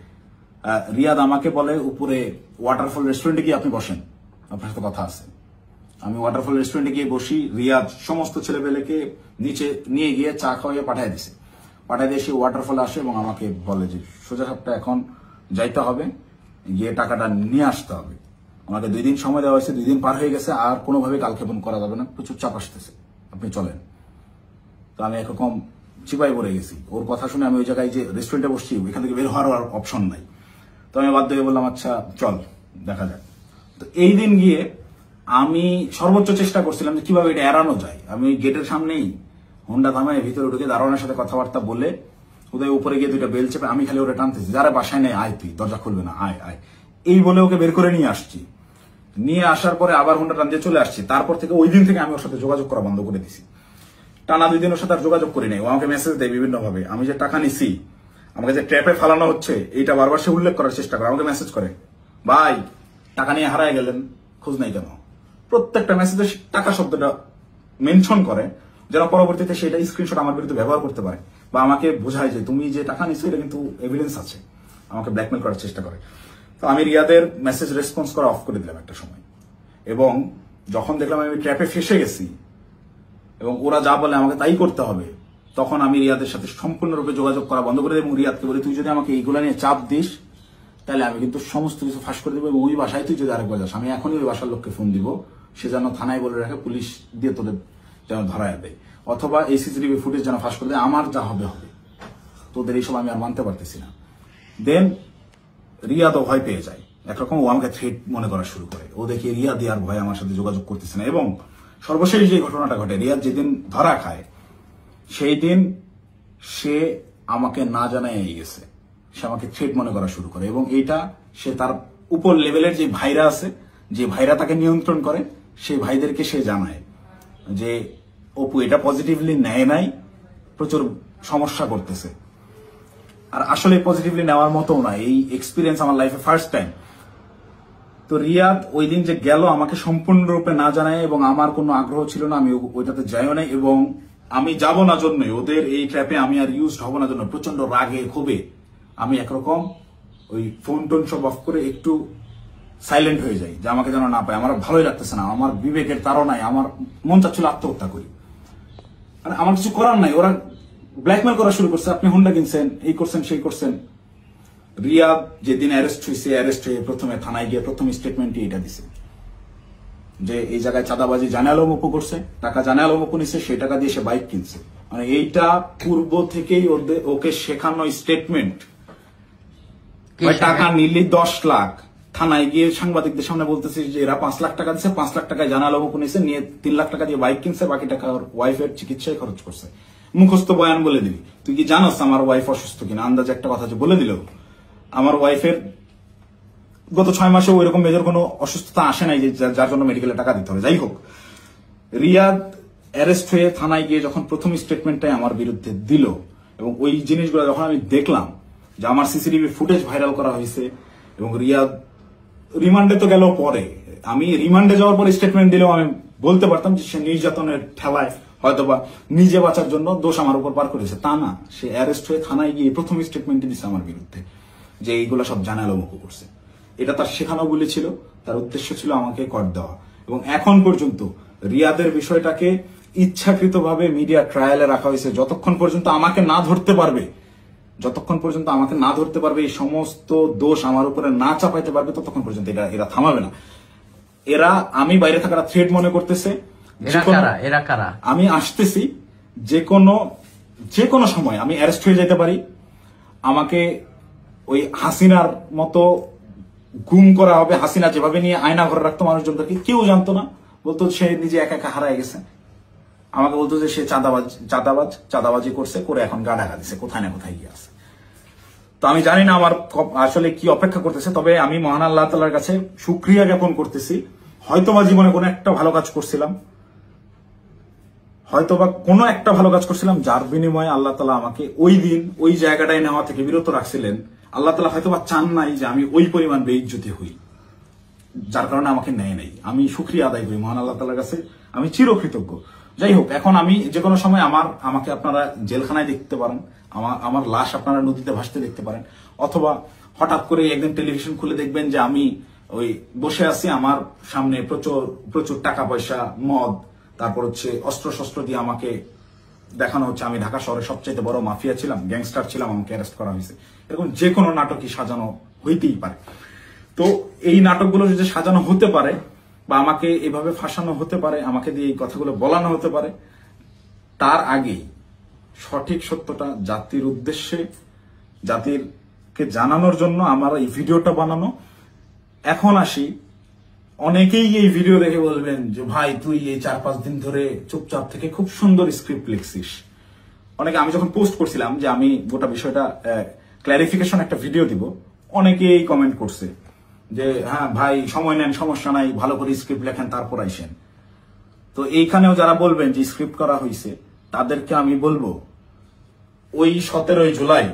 রিয়াদ আমাকে বলে উপরে ওয়াটারফল রেস্টুরেন্টে গিয়ে আপনি বসেন, আপনার সাথে কথা আছে। আমি ওয়াটারফল রেস্টুরেন্টে গিয়ে বসি। রিয়াদ সমস্ত ছেলেপেলেকে নিচে নিয়ে গিয়ে চা খাওয়াইয়ে পাঠিয়ে দিছে। পাঠিয়ে দিয়ে সে ওয়াটারফলে আসে এবং আমাকে বলে যে সোজা সাপটা এখন যাইতে হবে, গিয়ে টাকাটা নিয়ে আসতে হবে। আমাকে 2 দিন সময় দেওয়া হয়েছে, 2 দিন পার হয়ে গেছে, আর কোনোভাবে কালক্ষেপণ করা যাবে না, প্রচুর চাপ আসতেছে, আপনি চলেন। তো আমি একরকম চিপাই পড়ে গেছি। ওর কথা শুনে আমি ওই জায়গায় যে রেস্টুরেন্টে বসছি, ওইখান থেকে বের হওয়ার অপশন নাই। তো আমি বাধ্য হয়ে বললাম আচ্ছা চল দেখা যাক। তো এই দিন গিয়ে আমি সর্বোচ্চ চেষ্টা করছিলাম যে কিভাবে এটা এড়ানো যায়। আমি গেটের সামনেই হোন্ডা থামায় ভিতরে ঢুকে দারোয়ানের সাথে কথাবার্তা বলে ওদের উপরে গিয়ে 2টা বেল চেপে আমি খালি ওরা টানতেছি, যারা বাসায় নেই আয়, তুই দরজা খুলবে না, আয় আয়, এই বলে ওকে বের করে নিয়ে আসছি। নিয়ে আসার পরে আবার হোন্ডা টান দিয়ে চলে আসছি। তারপর থেকে ওই দিন থেকে আমি ওর সাথে যোগাযোগ করা বন্ধ করে দিছি। টানা 2 দিন ওর সাথে আর যোগাযোগ করি নাই। ও আমাকে মেসেজ দেয় বিভিন্ন ভাবে, আমি যে টাকা নিছি, আমাকে যে ট্র্যাপে ফালানো হচ্ছে, এইটা বারবার সে উল্লেখ করার চেষ্টা করে। আমাকে মেসেজ করে, ভাই টাকা নিয়ে হারায় গেলেন, খোঁজ নাই কেন? প্রত্যেকটা মেসেজে টাকা শব্দটা মেনশন করে, যেন পরবর্তীতে সেটা স্ক্রিনশট আমার বিরুদ্ধে ব্যবহার করতে পারে বা আমাকে বোঝায় যে তুমি যে টাকা নিচ্ছ এটা কিন্তু এভিডেন্স আছে। আমাকে ব্ল্যাকমেল করার চেষ্টা করে। তো আমি রিয়াদের মেসেজ রেসপন্স করা অফ করে দিলাম একটা সময়। এবং যখন দেখলাম আমি ট্র্যাপে ফেসে গেছি এবং ওরা যা বলে আমাকে তাই করতে হবে, তখন আমি রিয়াদের সাথে সম্পূর্ণরূপে যোগাযোগ করা বন্ধ করে দিই এবং রিয়াদকে বলি তুই যদি আমাকে এইগুলা নিয়ে চাপ দিস তাহলে আমি কিন্তু সমস্ত কিছু ফাঁস করে দেবো এবং ওই বাসায় তুই যদি আরেকবার যাস, আমি এখনই ওই বাসার লোককে ফোন দিব, সে যেন থানায় বলে রাখে, পুলিশ দিয়ে তোদের যেন ধরায় দেয়, অথবা এই সিসিটিভি ফুটেজ যেন ফাঁস করে দেয়, আমার যা হবে হবে, তোদের এইসব আমি আর মানতে পারতেছি না। দেন রিয়াদও ভয় পেয়ে যায়, একরকম ও আমাকে থ্রেট মনে করা শুরু করে। ও দেখে রিয়াদ আর ভয় আমার সাথে যোগাযোগ করতেছে না। এবং সর্বশেষ যে ঘটনাটা ঘটে, রিয়াদ যেদিন ধরা খায় সেই দিন সে আমাকে না জানায় গেছে, সে আমাকে থ্রেট মনে করা শুরু করে। এবং এইটা সে তার উপর লেভেলের যে ভাইরা আছে, যে ভাইরা তাকে নিয়ন্ত্রণ করে, সেই ভাইদেরকে সে জানায় যে অপু এটা পজিটিভলি নেয় নাই, প্রচুর সমস্যা করতেছে। আর আসলে পজিটিভলি নেওয়ার মতো না, এই এক্সপিরিয়েন্স আমার লাইফে ফার্স্ট টাইম। তো রিয়াদ ওই দিন যে গেল আমাকে সম্পূর্ণরূপে না জানায়, এবং আমার কোনো আগ্রহ ছিল না, আমি ওইটাতে যাইও নাই, এবং আমি যাব না জন্যই, ওদের এই ট্র্যাপে আমি আর ইউজ হব না জন্য প্রচন্ড রাগে ক্ষোভে আমি একরকম ওই ফোন টোন সব অফ করে একটু সাইলেন্ট হয়ে যাই, যে আমাকে যেন না পায়। আমার ভালোই লাগতেছে না, আমার বিবেকের তাড়নায় আমার মন চাচ্ছিল আত্মহত্যা করি। মানে আমার কিছু করার নাই, ওরা ব্ল্যাকমেল করা শুরু করছে, আপনি হুন্ডা কিনছেন, এই করছেন সেই করছেন। রিয়াদ যেদিন অ্যারেস্ট হয়ে প্রথমে থানায় গিয়ে প্রথম স্টেটমেন্টই এটা দিছে যে এই জায়গায় চাঁদাবাজি জানে আলম অপু করছে, টাকা জানে আলম অপু নিছে, সেই টাকা দিয়ে সে বাইক কিনছে। মানে এইটা পূর্ব থেকেই ওকে শেখানো স্টেটমেন্ট। টাকা নিলি 10 লাখ, থানায় গিয়ে সাংবাদিকদের সামনে বলতেছে যে এরা 5 লাখ টাকা দিচ্ছে, 5 লাখ টাকায় জানে আলম অপু নিছে, নিয়ে 3 লাখ টাকা দিয়ে বাইক কিনছে, বাকি টাকা ওর ওয়াইফের চিকিৎসায় খরচ করছে। মুখস্থ বয়ান বলে দিবি, তুই কি জানোস আমার ওয়াইফ অসুস্থ কিনা? আন্দাজে একটা কথা যে বলে দিল, আমার ওয়াইফের গত 6 মাসে ওইরকম মেজর কোনো অসুস্থতা আসে নাই যে যার জন্য মেডিকেলে টাকা দিতে হবে। যাই হোক, রিয়াদ অ্যারেস্ট হয়ে থানায় গিয়ে যখন প্রথম স্টেটমেন্টটাই আমার বিরুদ্ধে দিল, এবং ওই জিনিসগুলো যখন আমি দেখলাম যে আমার সিসিটিভি ফুটেজ ভাইরাল করা হয়েছে, এবং রিয়াদ রিমান্ডে তো গেল পরে, আমি রিমান্ডে যাওয়ার পরে স্টেটমেন্ট দিলেও আমি বলতে পারতাম যে সে নির্যাতনের ঠেলায় হয়তোবা নিজে বাঁচার জন্য দোষ আমার উপর পার করেছে। তা না, সে অ্যারেস্ট হয়ে থানায় গিয়ে প্রথম স্টেটমেন্ট দিচ্ছে আমার বিরুদ্ধে যে এইগুলো সব জানে আলম অপু করছে। এটা তার শেখানো বলে ছিল, তার উদ্দেশ্য ছিল আমাকে কর দেওয়া। এবং এখন পর্যন্ত রিয়াদের বিষয়টাকে ইচ্ছাকৃতভাবে মিডিয়া ট্রায়ালে রাখা হয়েছে, যতক্ষণ পর্যন্ত আমাকে না ধরতে পারবে, এই সমস্ত দোষ আমার উপরে না চাপাইতে পারবে, ততক্ষণ পর্যন্ত এরা থামাবে না। এরা আমি বাইরে থাকার থ্রেট মনে করতেছে। এরা কারা? আমি আসতেছি, যে কোনো সময় আমি অ্যারেস্ট হয়ে যেতে পারি, আমাকে ওই হাসিনার মতো গুম করা হবে। হাসিনা যেভাবে নিয়ে আয়না ঘরে রাখতো মানুষজনকে, কেউ জানতো না, বলতো সে নিজে একা একা হারায় গেছে। আমাকে বলতো যে সে চাঁদাবাজি করছে, করে এখন গা ঢাকা দিছে, কোথায় না কোথায় গিয়ে আছে। তো আমি জানি না আমার আসলে কি অপেক্ষা করতেছে, তবে আমি মহান আল্লাহ তাআলার কাছে শুকরিয়া জ্ঞাপন করতেছি। হয়তোবা জীবনে কোনো একটা ভালো কাজ করছিলাম, যার বিনিময়ে আল্লাহ তাআলা আমাকে ওই দিন ওই জায়গাটায় নেওয়া থেকে বিরত রাখছিলেন। আল্লাহ তাআলা হয়তোবা চান নাই যে আমি ওই পরিমাণ বেইজ্জতি হই, যার কারণে আমাকে নেয় নাই। আমি শুকরিয়া আদায় করি মহান আল্লাহ তাআলার কাছে, আমি চিরকৃতজ্ঞ। যাই হোক, এখন আমি যে কোনো সময় আমাকে আপনারা জেলখানায় দেখতে পারেন, আমার লাশ আপনারা নদীতে ভাসতে দেখতে পারেন, অথবা হঠাৎ করে একদিন টেলিভিশন খুলে দেখবেন যে আমি ওই বসে আছি, আমার সামনে প্রচুর টাকা পয়সা, মদ, তারপর হচ্ছে অস্ত্র দিয়ে আমাকে দেখানো হচ্ছে আমি ঢাকা শহরের সবচেয়ে বড় মাফিয়া ছিলাম, গ্যাংস্টার ছিলাম, আমাকে অ্যারেস্ট করা হয়েছে। এরকম যে কোনো নাটকই সাজানো হইতেই পারে। তো এই নাটকগুলো যদি সাজানো হতে পারে, বা আমাকে এভাবে ফাঁসানো হতে পারে, আমাকে দিয়ে এই কথাগুলো বলানো হতে পারে, তার আগেই সঠিক সত্যটা জাতির উদ্দেশ্যে, জাতিরকে জানানোর জন্য আমার এই ভিডিওটা বানানো। এখন আসি, অনেকেই এই ভিডিও দেখে বলবেন যে ভাই তুই এই 4-5 দিন ধরে চুপচাপ থেকে খুব সুন্দর স্ক্রিপ্ট লিখছিস। অনেকে, আমি যখন পোস্ট করছিলাম যে আমি গোটা বিষয়টা ক্ল্যারিফিকেশন একটা ভিডিও দিব, অনেকেই কমেন্ট করছে যে হ্যাঁ ভাই সময় নেন, সমস্যা নাই, ভালো করে স্ক্রিপ্ট লেখেন তারপর আইসেন। তো এইখানেও যারা বলবেন যে স্ক্রিপ্ট করা হয়েছে, তাদেরকে আমি বলবো ওই 17 জুলাই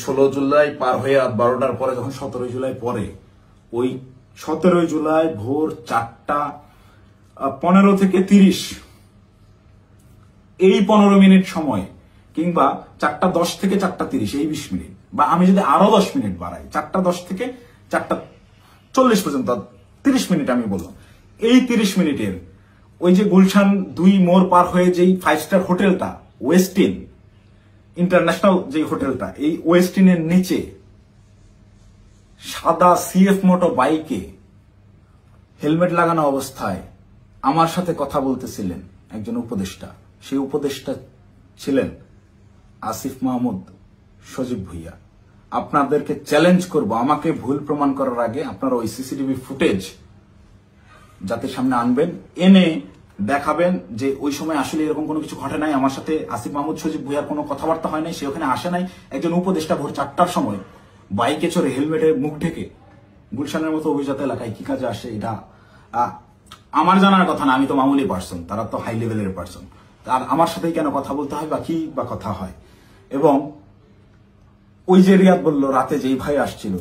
16 জুলাই পার হয়ে 12টার পরে, যখন 17 জুলাই পরে, ওই 17 জুলাই ভোর 4:15 থেকে 30 এই 15 মিনিট সময়, কিংবা 4:10 থেকে 4:30 এই 20 মিনিট, বা আমি যদি আরো 10 মিনিট বাড়াই, 4:10 থেকে 4:40 পর্যন্ত 30 মিনিট আমি বললাম, এই 30 মিনিটের ওই যে গুলশান 2 মোড় পার হয়ে যেই 5 স্টার হোটেলটা, ওয়েস্টিন ইন্টারন্যাশনাল যে হোটেলটা, এই ওয়েস্টিনের নিচে সাদা সিএফ মোটো বাইকে হেলমেট লাগানো অবস্থায় আমার সাথে কথা বলতেছিলেন একজন উপদেষ্টা। সেই উপদেষ্টা ছিলেন আসিফ মাহমুদ সজীব ভুইয়া। আপনাদেরকে চ্যালেঞ্জ করব, আমাকে ভুল প্রমাণ করার আগে আপনারা ওই সিসিটিভি ফুটেজ জাতির সামনে আনবেন, এনে দেখাবেন যে ওই সময় আসলে এরকম কোনো কিছু ঘটে নাই, আমার সাথে আসিফ মাহমুদ সজীব ভুইয়ার কোনো কথাবার্তা হয় নাই, সে ওখানে আসে নাই। একজন উপদেষ্টা ভোর 4টার সময় বাইকে চড়ে হেলমেটে মুখ ঢেকে গুলশানের মতো অভিজাত এলাকায় কি কাজে আসে, এটা আমার জানার কথা না। আমি তো মামুলি পার্সন, তারা তো হাই লেভেলের পার্সন। আর আমার সাথেই কেন কথা বলতে হয় বা কি বা কথা হয়। এবং ওই যে রিয়াদ বললো রাতে যেই ভাই আসছিল,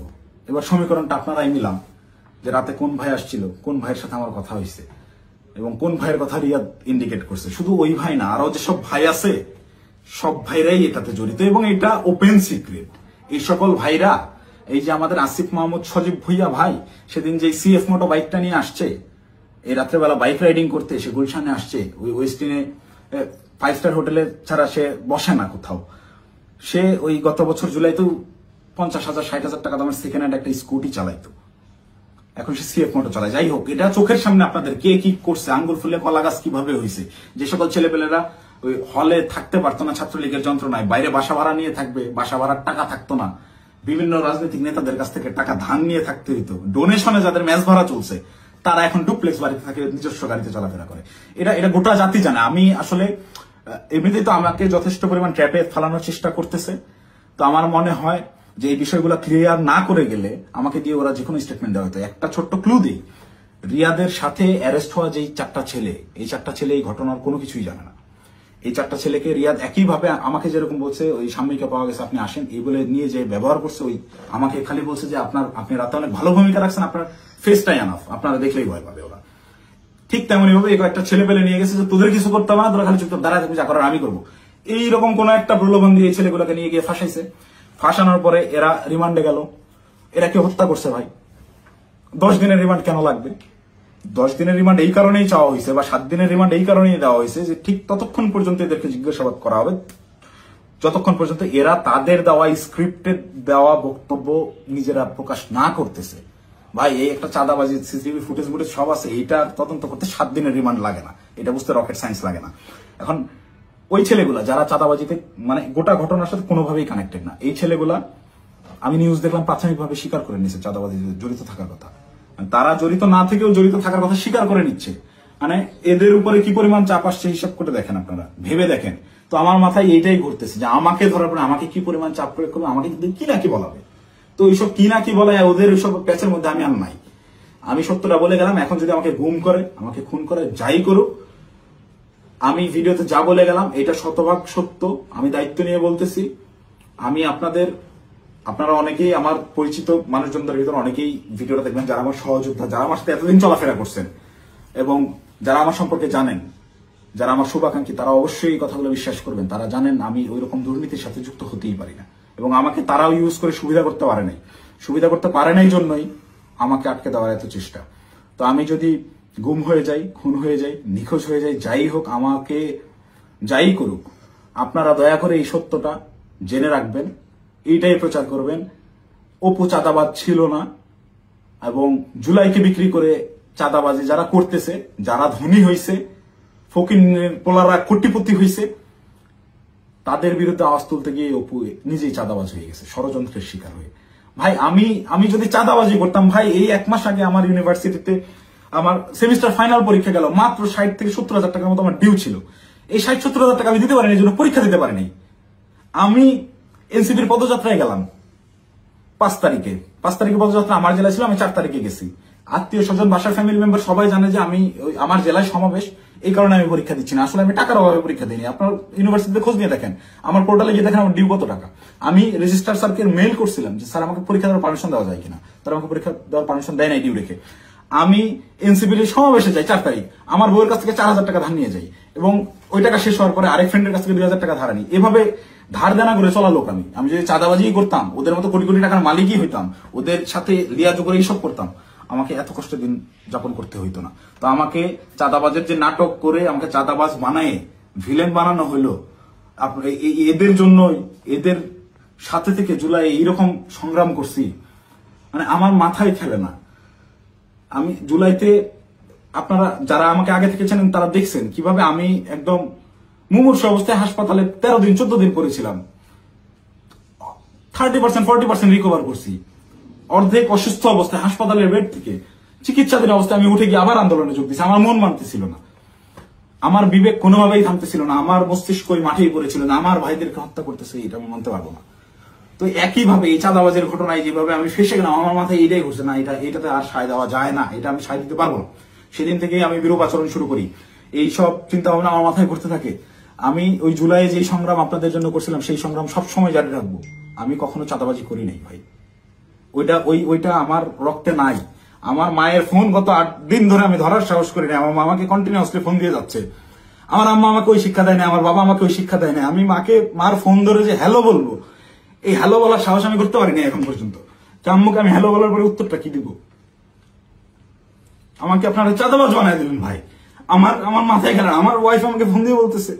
এবার সমীকরণটা আপনারাই মিলাম যে রাতে কোন ভাই আসছিল, কোন ভাইয়ের সাথে আমার কথা হয়েছে এবং কোন ভাইয়ের কথা রিয়াদ ইন্ডিকেট করছে। শুধু ওই ভাই না, আরো যেসব ভাই আছে সব ভাইরাই এটাতে জড়িত এবং এটা ওপেন সিক্রেট। এই সকল ভাইরা, এই যে আমাদের আসিফ মাহমুদ সজীব ভুইয়া ভাই সেদিন যে সিএফ মোটো বাইকটা নিয়ে আসছে, এই রাত্রেবেলা বাইক রাইডিং করতে সে গুলশানে আসছে, ওই ওয়েস্টিনে 5 স্টার হোটেলে ছাড়া সে বসে না কোথাও। সে ওই গত বছর জুলাইতেও 50,000 60,000 টাকা দামের সেকেন্ড হ্যান্ড একটা স্কুটি চালাইতো, এখন সে সিএফ মোটো চালায়। যাই হোক, এটা চোখের সামনে আপনাদের কে কি করছে, আঙ্গুল ফুলে কলা গাছ কিভাবে হয়েছে, যে সকল ছেলেপেলেরা ওই হলে থাকতে পারতো না ছাত্রলীগের যন্ত্রণায়, বাইরে বাসা ভাড়া নিয়ে থাকবে, বাসা ভাড়ার টাকা থাকতো না, বিভিন্ন রাজনৈতিক নেতাদের কাছ থেকে টাকা ধান নিয়ে থাকতে হইতো, ডোনেশনে যাদের ম্যাচ ভাড়া চলছে তারা এখন ডুপ্লেক্স বাড়িতে থাকে, নিজস্ব গাড়িতে চলাফেরা করে। এটা গোটা জাতি জানে। আমি আসলে এমনিতেই তো আমাকে যথেষ্ট পরিমাণ ট্র্যাপে ফেলানোর চেষ্টা করতেছে, তো আমার মনে হয় যে এই বিষয়গুলো ক্লিয়ার না করে গেলে আমাকে দিয়ে ওরা যে কোনো স্টেটমেন্ট দেওয়া হতো। একটা ছোট্ট ক্লু দিই, রিয়াদের সাথে অ্যারেস্ট হওয়া যেই 4টা ছেলে, এই 4টা ছেলে এই ঘটনার কোনো কিছুই জানে না। এই 4টা ছেলেকে রিয়াদ একইভাবে আমাকে যেরকম বলছে ওই সাময়িকা পাওয়া গেছে আপনি আসেন এই বলে নিয়ে যে ব্যবহার করছে, ওই আমাকে খালি বলছে যে আপনি রাতে অনেক ভালো ভূমিকা রাখছেন, আপনার ফেসটাই আনাফ, আপনারা দেখলেই ভয় পাবে ওরা। ঠিক তেমনি ভাবে এই কয়েকটা ছেলে পেলে নিয়ে গেছে যে তোদের কিছু করতে হবে না, তোরা খালি চুপচাপ দাঁড়ায় থাকবি, যা করার আমি করবো। এইরকম কোন একটা প্রলোভন দিয়ে এই ছেলেগুলোকে নিয়ে গিয়ে ফাঁসাইছে। ফাঁসানোর পরে এরা রিমান্ডে গেল। এরা কি হত্যা করছে ভাই? 10 দিনের রিমান্ড কেন লাগবে? 10 দিনের রিমান্ড এই কারণেই চাওয়া হয়েছে বা 7 দিনের রিমান্ড এই কারণেই দেওয়া হয়েছে যে ঠিক ততক্ষণ পর্যন্ত এদেরকে জিজ্ঞাসাবাদ করা হবে যতক্ষণ পর্যন্ত এরা তাদের দেওয়া স্ক্রিপ্টেড দেওয়া বক্তব্য নিজেরা প্রকাশ না করতেছে। ভাই এই একটা চাঁদাবাজি সিসিটিভি ফুটেজ ফুটেজ সব আছে, এটা তদন্ত করতে 7 দিনের রিমান্ড লাগে না, এটা বুঝতে রকেট সায়েন্স লাগে না। এখন ওই ছেলেগুলা যারা চাঁদাবাজিতে মানে গোটা ঘটনার সাথে কোনোভাবেই কানেক্টেড না, এই ছেলেগুলা আমি নিউজ দেখলাম প্রাথমিকভাবে স্বীকার করে নিচ্ছে চাঁদাবাজি জড়িত থাকার কথা। তারা জড়িত না থেকেও জড়িত থাকার কথা স্বীকার করে নিচ্ছে। মানে এদের উপরে কি পরিমাণ চাপ আসছে হিসাব করে দেখেন, আপনারা ভেবে দেখেন। তো আমার মাথায় এইটাই ঘুরতেছে যে আমাকে ধরার পরে আমাকে কি পরিমাণ চাপ প্রয়োগ করবে, আমাকে কি না কি বলাবে। তো এইসব কি না কি বলা ওদের ওইসব প্যাচের মধ্যে আমি আর নাই। আমি সত্যটা বলে গেলাম, এখন যদি আমাকে গুম করে, আমাকে খুন করে, যাই করুক, আমি ভিডিওতে যা বলে গেলাম এটা শতভাগ সত্য, আমি দায়িত্ব নিয়ে বলতেছি। আমি আপনারা অনেকেই আমার পরিচিত মানুষজনদের ভিতরে অনেকেই ভিডিওটা দেখবেন যারা আমার সহযোদ্ধা, যারা আমার সাথে এতদিন চলাফেরা করছেন এবং যারা আমার সম্পর্কে জানেন, যারা আমার শুভাকাঙ্ক্ষী, তারা অবশ্যই এই কথাগুলো বিশ্বাস করবেন। তারা জানেন আমি ওই রকম দুর্নীতির সাথে যুক্ত হতেই পারি না এবং আমাকে তারাও ইউজ করে সুবিধা করতে পারে নাই। সুবিধা করতে পারে নাই জন্যই আমাকে আটকে দেওয়ার এত চেষ্টা। তো আমি যদি গুম হয়ে যাই, খুন হয়ে যাই, নিখোঁজ হয়ে যাই, যাই হোক, আমাকে যাই করুক, আপনারা দয়া করে এই সত্যটা জেনে রাখবেন, এইটাই প্রচার করবেন। অপু চাঁদাবাজ ছিল না এবং জুলাইকে বিক্রি করে চাঁদাবাজি যারা করতেছে, যারা ধনী হয়েছে, ফকিরের পোলারা কোটিপতি হয়েছে, তাদের বিরুদ্ধে আওয়াজ তুলতে গিয়ে অপু নিজেই চাঁদাবাজ হয়ে গেছে, ষড়যন্ত্রের শিকার হয়ে। ভাই আমি যদি চাঁদাবাজি করতাম, ভাই এই 1 মাস আগে আমার ইউনিভার্সিটিতে আমার সেমিস্টার ফাইনাল পরীক্ষা গেল, মাত্র 60 থেকে 70,000 টাকার মতো আমার ডিউ ছিল। এই 60-70,000 টাকা আমি দিতে পারিনি, এই জন্য পরীক্ষা দিতে পারিনি। আমি এনসিপির পদযাত্রায় গেলাম 5 তারিখে পদযাত্রা আমার জেলায় ছিল, আমি 4 তারিখে গেছি। আত্মীয় স্বজন, বাসার ফ্যামিলি মেম্বার সবাই জানে যে আমি আমার জেলায় সমাবেশ, এই কারণে আমি পরীক্ষা দিচ্ছি না। আসলে আমি টাকার অভাবে পরীক্ষা দিইনি। আপনার ইউনিভার্সিটিতে খোঁজ নিয়ে দেখেন, আমার পোর্টালে গিয়ে দেখেন আমার ডিউ কত টাকা। আমি রেজিস্ট্রার স্যারকে মেইল করছিলাম যে স্যার আমাকে পরীক্ষা দেওয়ার পারমিশন দেওয়া যায় কিনা, তারা আমাকে পরীক্ষা দেওয়ার পারমিশন দেয় নাই ডিউ রেখে। আমি এনসিপির সমাবেশে যাই 4 তারিখ, আমার বউয়ের কাছ থেকে 4,000 টাকা ধার নিয়ে যাই এবং ওই টাকা শেষ হওয়ার পরে আরেক ফ্রেন্ডের কাছ থেকে 2,000 টাকা ধার আনি। এভাবে ধার দেনা করে চলা লোক আমি যদি চাঁদাবাজি করতাম, ওদের মতো কোটি কোটি টাকার মালিকই হইতাম, ওদের সাথে লিয়াজু করে এইসব করতাম, আমাকে এত কষ্ট দিন যাপন করতে হইতো না। তো আমাকে চাঁদাবাজের যে নাটক করে আমাকে চাঁদাবাজ বানায় ভিলেন বানানো হইলো, এদের জন্যই, এদের সাথে থেকে জুলাই এইরকম সংগ্রাম করছি, মানে আমার মাথায় খেলে না। আমি জুলাইতে, আপনারা যারা আমাকে আগে থেকে চেনেন তারা দেখছেন কিভাবে আমি একদম মুমূর্ষ অবস্থায় হাসপাতালে 13 দিন 14 দিন পড়েছিলাম। 30% 40% রিকভার করছি। অর্ধেক অসুস্থ অবস্থায় হাসপাতালের বেড থেকে চিকিৎসাধীন অবস্থায় আমি উঠে গিয়ে আবার আন্দোলনে যোগ দিয়েছি। আমার মন মানতেছিল না, আমার বিবেক কোনোভাবেই থামতেছিল না, আমার মস্তিষ্ক মাঠেই পড়েছিল না, আমার ভাইদেরকে হত্যা করতেছে, এটা আমি মানতে পারবো না। তো একইভাবে এই চাঁদাবাজের ঘটনায় যেভাবে আমি ফেসে গেলাম, আমার মাথায় এইটাই ঘুরছে, না এটাতে আর সায় দেওয়া যায় না, এটা আমি সায় দিতে পারবো না। সেদিন থেকেই আমি বিরূপ আচরণ শুরু করি, এইসব চিন্তা ভাবনা আমার মাথায় ঘুরতে থাকে। আমি ওই জুলাইয়ে যে সংগ্রাম আপনাদের জন্য করছিলাম সেই সংগ্রাম সবসময় জারি রাখবো। আমি কখনো চাঁদাবাজি করি নাই ভাই, ওইটা আমার রক্তে নাই। আমার মায়ের ফোন গত 8 দিন ধরে আমি ধরার সাহস করি না। আমার মামাকে কন্টিনিউয়াসলি ফোন দিয়ে যাচ্ছে। আমার আম্মা আমাকে ওই শিক্ষা দেয় না, আমার বাবা আমাকে ওই শিক্ষা দেয় না। আমি মার ফোন ধরে যে হ্যালো বলবো, এই হ্যালো বলার সাহস আমি করতে পারিনি এখন পর্যন্ত। আম্মুকে আমি হ্যালো বলার পরে উত্তরটা কি দিব? আমাকে আপনারা চাঁদাবাজ বানায় দিলেন ভাই। আমার মাথায় গেল। আমার ওয়াইফ আমাকে ফোন দিয়ে বলতেছে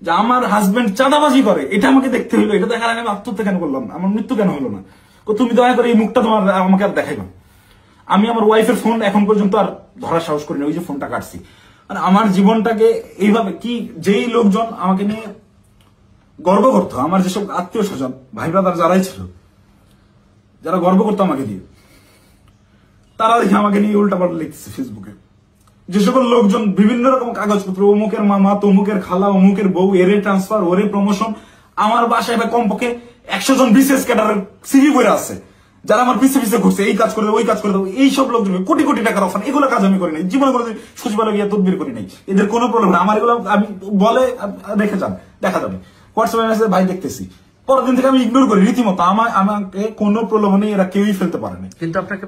যে আমার হাজবেন্ড চাঁদাবাজি করে, এটা আমাকে দেখতে হইলো। এটা দেখার আগে আমি আত্মহত্যা কেন করলাম না? আমার মৃত্যু কেন হলো না? তুমি দয়া করে এই মুখটা তোমার আমাকে আর দেখাইবা। আমি আমার ওয়াইফের ফোন এখন পর্যন্ত আর ধরার সাহস করি না। ওই যে ফোনটা কাটছি, মানে আমার জীবনটাকে এইভাবে কি যেই লোকজন আমাকে নিয়ে গর্ব করতো, আমার যেসব আত্মীয় স্বজন ভাই ব্রাদার যারাই ছিল, যারা গর্ব করতো আমাকে দিয়ে, তারা দেখে আমাকে নিয়ে উল্টাপাল্টা লিখতেছে ফেসবুকে। যে সকল লোকজন বিভিন্ন রকম কাগজপত্র, অমুকের মামা, তমুকের খালা, অমুকের বউ, এরে ট্রান্সফার, ওরে প্রমোশন, আমার বাসায় বা কমপক্ষে 100 জন বিশেষ ক্যাডারের সিভি বইরা আছে, যারা আমার পিছে পিছে ঘুরছে, এই কাজ করে দেবো, ওই কাজ করে দেবো। এইসব লোকজন কোটি কোটি টাকার অফার, এগুলো কাজ আমি করি নাই জীবনে, করে সচিবালয় গিয়ে তদবির করি নাই। এদের কোনো প্রবলেম না। আমার এগুলো আমি বলে রেখে যান, দেখা যাবে হোয়াটসঅ্যাপে মেসেজ ভাই দেখতেছি, পরের দিন থেকে আমি ইগনোর করি রীতিমতো। আমাকে কোনো প্রলোভনে এরা কেউই ফেলতে পারেনি। কিন্তু আপনাকে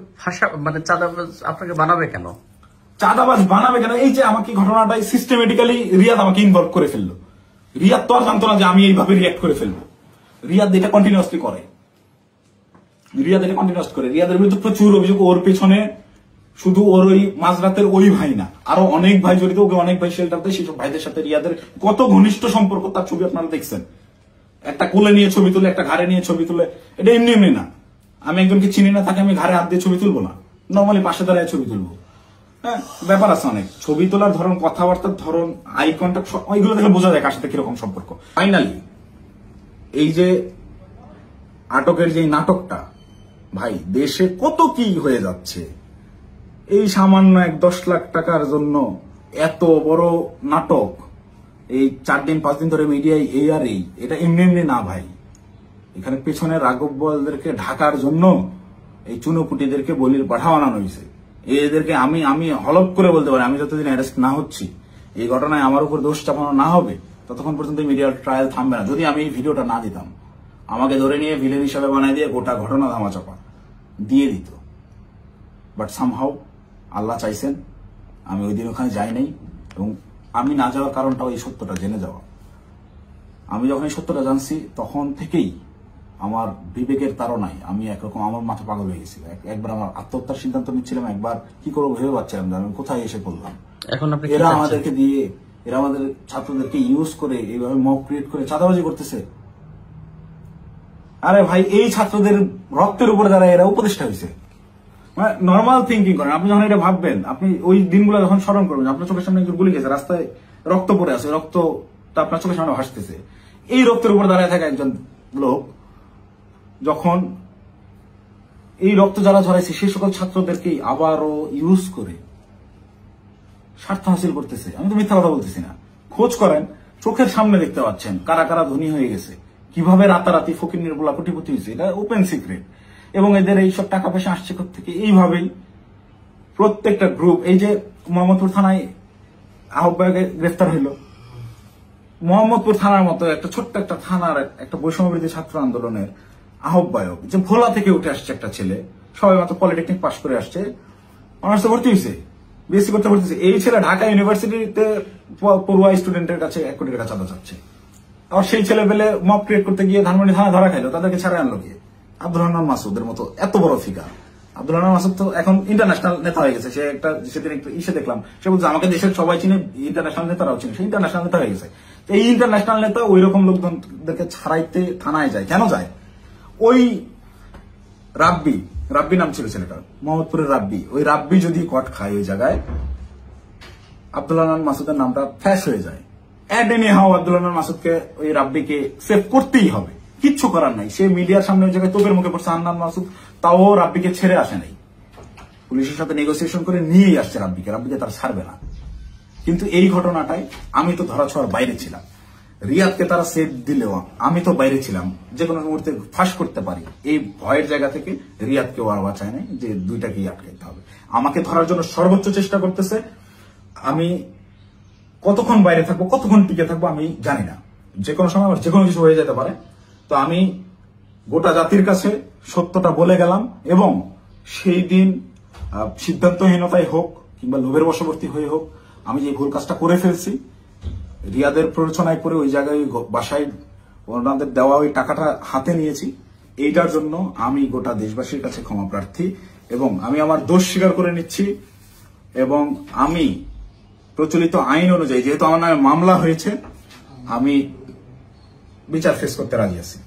মানে চাঁদাবাজ আপনাকে বানাবে কেন? চাঁদাবাজ বানাবে কেন? এই যে আমাকে ঘটনাটাই সিস্টেমেটিক্যালি রিয়াদ আমাকে ইনভলভ করে ফেললো। রিয়াদ তো আর জানতো না যে আমি এইভাবে রিয়াক্ট করে ফেলবো। রিয়াদ এটা কন্টিনিউয়াসলি করে। রিয়াদের বিরুদ্ধে প্রচুর অভিযোগ। ওর পেছনে শুধু ওর ওই মাঝরাতের ওই ভাই না, আরো অনেক ভাই জড়িত। ওকে অনেক ভাই শেল্টার দেয়। সেসব ভাইদের সাথে রিয়াদের কত ঘনিষ্ঠ সম্পর্ক, তার ছবি আপনারা দেখছেন। একটা কোলে নিয়ে ছবি তুলে, একটা ঘাড়ে নিয়ে ছবি তুলে। এটা এমনি এমনি না। আমি একজনকে চিনি না, তাকে আমি ঘাড়ে হাত দিয়ে ছবি তুলবো না, নর্মালি পাশে দাঁড়ায় ছবি তুলবো। হ্যাঁ, ব্যাপার আছে অনেক। ছবি তোলার ধরন, কথাবার্তার ধরন, আই কন্ট্যাক্ট, ওইগুলো দেখে বোঝা যায় কার সাথে কিরকম সম্পর্ক। ফাইনালি এই যে আটকের যে নাটকটা, ভাই দেশে কত কি হয়ে যাচ্ছে। এই সামান্য 10 লাখ টাকার জন্য এত বড় নাটক, এই 4 দিন 5 দিন ধরে মিডিয়ায় এই আর এই, এটা এমনি এমনি না ভাই। এখানে পেছনে রাঘব বোয়ালদেরকে ঢাকার জন্য এই চুনোপুটিদেরকে বলির পাঠা বানানো হয়েছে। এদেরকে আমি হলপ করে বলতে পারি, আমি যতদিন অ্যারেস্ট না হচ্ছি, এই ঘটনায় আমার উপর দোষ চাপানো না হবে, ততক্ষণ পর্যন্ত মিডিয়ার ট্রায়াল থামবে না। যদি আমি এই ভিডিওটা না দিতাম, আমাকে ধরে নিয়ে ভিলেন হিসাবে বানাই দিয়ে গোটা ঘটনা ধামাচাপা দিয়ে দিত। বাট সামহাউ আল্লাহ চাইছেন আমি ওই দিন ওখানে যাই নাই। এবং আমি না যাওয়ার কারণটাও এই সত্যটা জেনে যাওয়া। আমি যখন এই সত্যটা জানছি, তখন থেকেই আমার বিবেকের তাড়নায় আমি একরকম আমার মাথা পাগল হয়ে গেছিল। একবার আমার আত্মহত্যার সিদ্ধান্ত নিচ্ছিলাম, একবার কি করবো ভেবে পাচ্ছিলাম যে আমি কোথায় এসে পড়লাম। এখন এরা আমাদেরকে দিয়ে, এরা আমাদের ছাত্রদেরকে ইউজ করে এইভাবে মব ক্রিয়েট করে চাঁদাবাজি করতেছে। আরে ভাই, এই ছাত্রদের রক্তের উপরে যারা এরা উপদেষ্টা হয়েছে, মানে নর্মাল থিঙ্কিং করেন। আপনি যখন এটা ভাববেন, আপনি ওই দিনগুলো যখন স্মরণ করবেন, আপনার চোখের সামনে একজন গুলি গেছে, রাস্তায় রক্ত পড়ে আছে, রক্তটা আপনার চোখের সামনে ভাসতেছে। এই রক্তের উপর দাঁড়ায় থাকা একজন লোক যখন এই রক্ত যারা ঝরাইছে সেই সকল ছাত্রদেরকেই আবারও ইউজ করে স্বার্থ হাসিল করতেছে। আমি তো মিথ্যা কথা বলতেছি না। খোঁজ করেন, চোখের সামনে দেখতে পাচ্ছেন কারা কারা ধনী হয়ে গেছে, কিভাবে রাতারাতি ফকির নির্বলা কোটিপতি হয়েছে। এটা ওপেন সিক্রেট। এবং এদের এইসব টাকা পয়সা আসছে থেকে এইভাবেই প্রত্যেকটা গ্রুপ। এই যে মোহাম্মদপুর থানায় আহ্বায়কে গ্রেফতার হইল, মোহাম্মদপুর থানার মতো একটা ছোট্ট একটা থানার একটা বৈষম্যবিরোধী ছাত্র আন্দোলনের আহ্বায়ক, যে ভোলা থেকে উঠে আসছে একটা ছেলে, সবাই মাত্র পলিটেকনিক পাশ করে আসছে, অনার্সে ভর্তি হয়েছে, বিএসসি করতে ভর্তি হয়েছে। এই ছেলে ঢাকা ইউনিভার্সিটিতে পড়ুয়া স্টুডেন্টের কাছে 1 কোটি টাকা চাঁদা চাচ্ছে। আর সেই ছেলে পেলে মব ক্রিয়েট করতে গিয়ে ধানমন্ডি থানা ধরা খাইলো, তাদেরকে ছাড়া আনলো গিয়ে। আব্দুল হান্নান মাসুদের মতো এত বড় ফিগার। আব্দুল হান্নান মাসুদ তো এখন ইন্টারন্যাশনাল নেতা হয়ে গেছে। সে একটা সেদিন একটু ইসে দেখলাম, সে বলছে আমাকে দেশের সবাই চিনে, ইন্টারন্যাশনাল নেতারাও চিনে। সে ইন্টারন্যাশনাল নেতা হয়ে গেছে। এই ইন্টারন্যাশনাল নেতা ওই রকম লোকজনদেরকে ছাড়াইতে থানায় যায়। কেন যায়? ওই রাব্বি নাম ছিল ছেলেটার, মোহাম্মদপুরের রাব্বি। ওই রাব্বি যদি কট খায় ওই জায়গায়, আব্দুল হান্নান মাসুদের নামটা ফ্যাশ হয়ে যায়। অ্যাড এনি হাও আব্দুল হান্নান মাসুদকে, ওই রাব্বিকে সেভ করতেই হবে, কিচ্ছু করার নাই। সে মিডিয়ার সামনে ওই জায়গায় তোপের মুখে পড়ছে হান্নান মাসুদ, তাও রাব্বিকে ছেড়ে আসে নাই। পুলিশের সাথে নেগোসিয়েশন করে নিয়েই আসছে রাব্বিকে তার ছাড়বে না। কিন্তু এই ঘটনাটাই আমি তো ধরা ছোঁয়ার বাইরে ছিলাম। রিয়াদকে তারা সেভ দিলেও আমি তো বাইরে ছিলাম, যে কোনো মুহূর্তে ফাঁস করতে পারি। এই ভয়ের জায়গা থেকে রিয়াদকেও আর বাঁচায় নাই যে দুইটাকেই আটকাইতে হবে। আমাকে ধরার জন্য সর্বোচ্চ চেষ্টা করতেছে। আমি কতক্ষণ বাইরে থাকবো, কতক্ষণ টিকে থাকবো আমি জানি না। যে কোনো সময় আমার যে কোনো কিছু হয়ে যেতে পারে। তো আমি গোটা জাতির কাছে সত্যটা বলে গেলাম, এবং সেই দিন সিদ্ধান্তহীনতায় হোক কিংবা লোভের বশবর্তী হয়ে হোক, আমি যে ভুল কাজটা করে ফেলছি, রিয়াদের প্ররোচনায় পড়ে ওই জায়গায় বাসায় ওনাদের দেওয়া ওই টাকাটা হাতে নিয়েছি, এইটার জন্য আমি গোটা দেশবাসীর কাছে ক্ষমা প্রার্থী এবং আমি আমার দোষ স্বীকার করে নিচ্ছি। এবং আমি প্রচলিত আইন অনুযায়ী, যেহেতু আমার নামে মামলা হয়েছে, আমি বিচার ফেস করতে রাজি আছি।